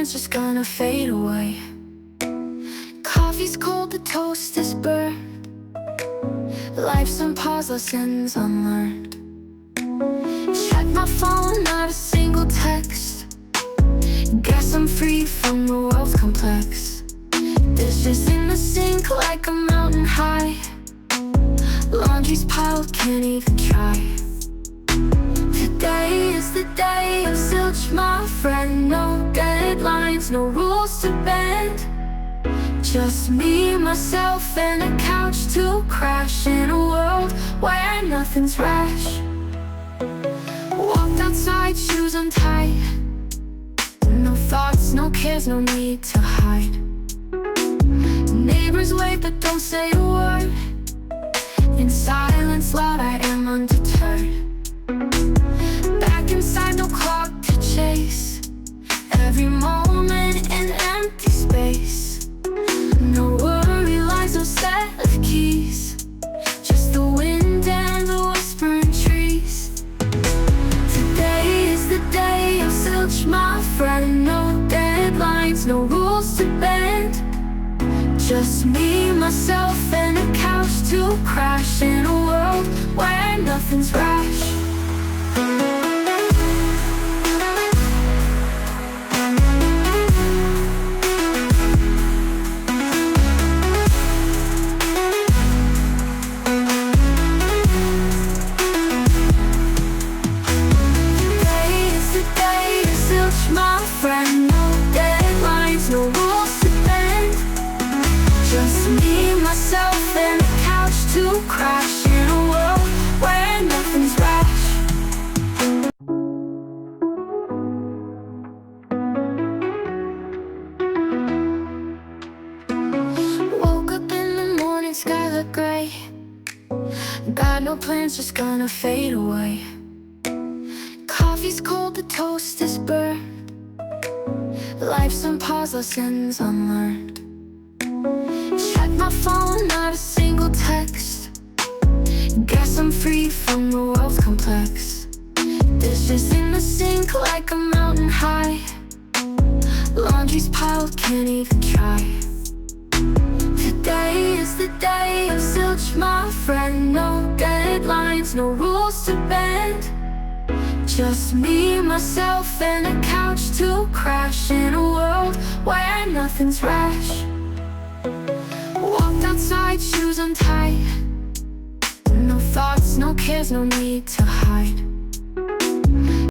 plans just gonna fade away. Coffee's cold, the toast is burned. Life's on pause, lessons unlearned. Check my phone, not a single text. Guess I'm free from the world's complex. Dishes in the sink like a mountain high. Laundry's piled, can't even try. Today is the day of zilch, my friend. No deadlines, no rules to bend. Just me, myself, and a couch to crash. In a world where nothing's rash. Walked outside, shoes untied. No thoughts, no cares, no need to hide. Neighbors wave but don't say a word. In silence loud, I am undeterred. Back inside, no clock to chase. Every moment an empty space. No worry lies, no set of keys. Just the wind and the whispering trees. Today is the day of zilch, my friend. No deadlines, no rules to bend. Just me, myself, and a couch to crash. In a world where nothing's rash. Today is the day of zilch, my friend. No deadlines, no rules to bend. Just me, myself, and a couch to crash. In a world where nothing's rash. Woke up in the morning, sky looked gray. Got no plans, just gonna fade away. Coffee's cold, the toast is burned. Life's on pause, lessons unlearned. Check my phone, not a single text. Guess I'm free from the world's complex. Dishes in the sink like a mountain high. Laundry's piled, can't even try. Today is the day of zilch, my friend. No deadlines, no rules to bend. Just me, myself, and a couch to crash. In a world where nothing's rash. Walked outside, shoes untied. No thoughts, no cares, no need to hide.